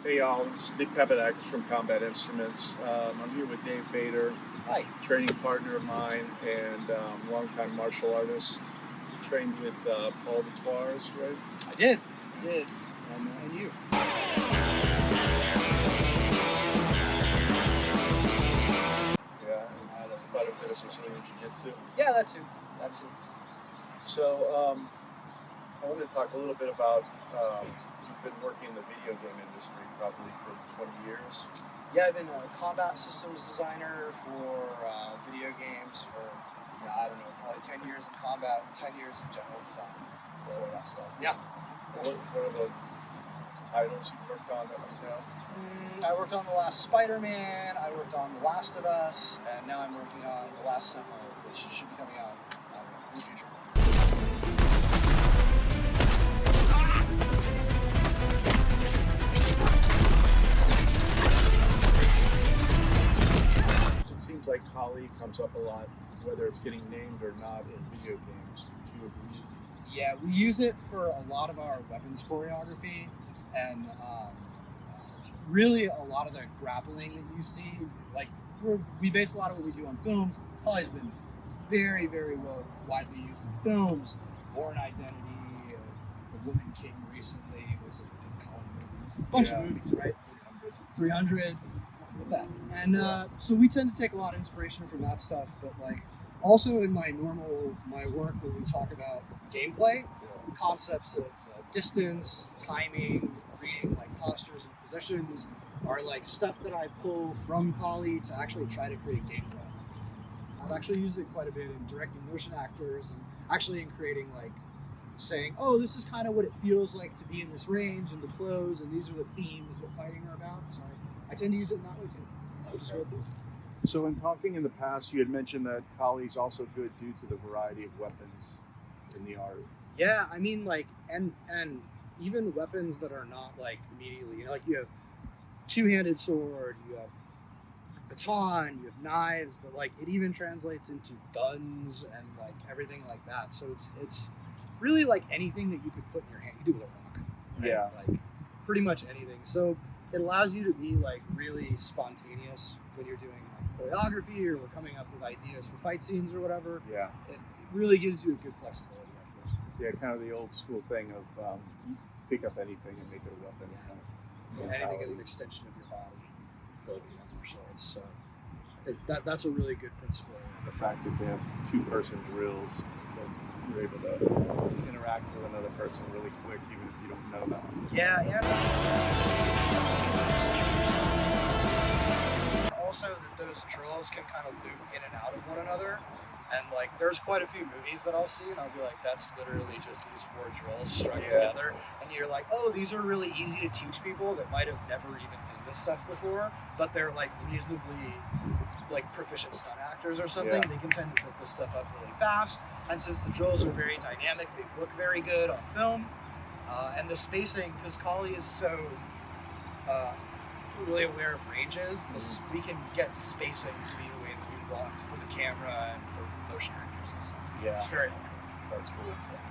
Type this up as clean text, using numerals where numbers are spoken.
Hey y'all, it's Nick Papadakis from Combat Instruments. I'm here with Dave Bator, Hi. training partner of mine and longtime martial artist. Trained with Paul Bator, right? I did. And you? Yeah, and quite a bit of Brazilian Jiu-Jitsu. Yeah, that too. So I want to talk a little bit about, you've been working in the video game industry probably for 20 years. Yeah, I've been a combat systems designer for video games for, I don't know, probably 10 years in combat and 10 years in general design before that stuff. Yeah. What are the titles you worked on that you know? I worked on the last Spider-Man, I worked on The Last of Us, and now I'm working on The Last Sentinel, which should be coming out, I don't know, in the future. It seems like Kali comes up a lot, whether it's getting named or not in video games. Do you agree? Yeah, we use it for a lot of our weapons choreography, and really a lot of the grappling that you see, like we base a lot of what we do on films. Kali's been very, very widely used in films. Born Identity, The Woman King recently was a big Kali movie. A bunch of movies, right? 300, that. And so we tend to take a lot of inspiration from that stuff, but like also in my work when we talk about gameplay, concepts of distance, timing, reading like postures and positions are like stuff that I pull from Kali to actually try to create gameplay off of. I've actually used it quite a bit in directing motion actors and actually in creating like saying, oh, this is kind of what it feels like to be in this range and to close, and these are the themes that fighting are about. So I tend to use it in that way too, which is really cool. So in talking in the past, you had mentioned that Kali's also good due to the variety of weapons in the art. Yeah, I mean, like, and even weapons that are not like immediately, you know, like you have two-handed sword, you have baton, you have knives, but like it even translates into guns and like everything like that. So it's really like anything that you could put in your hand. You do with a rock, right? Yeah, like pretty much anything. So it allows you to be like really spontaneous when you're doing like choreography or we're coming up with ideas for fight scenes or whatever. Yeah, it really gives you a good flexibility, I feel. Yeah, kind of the old school thing of pick up anything and make it a weapon. Yeah. Kind of anything is an extension of your body, Filipino martial arts. So I think that's a really good principle. The fact that they have two-person drills, that you're able to interact with another person really quick, even if you don't know them. Yeah. Also, that those drills can kind of loop in and out of one another. And like, there's quite a few movies that I'll see, and I'll be like, "That's literally just these four drills strung together." And you're like, "Oh, these are really easy to teach people that might have never even seen this stuff before, but they're like reasonably like proficient stunt actors or something. Yeah. They can tend to pick this stuff up really fast. And since the drills are very dynamic, they look very good on film. And the spacing, because Kali is so really aware of ranges, we can get spacing to be the way that we want for the camera and for motion actors and stuff. Yeah. It's very helpful. That's cool. Yeah.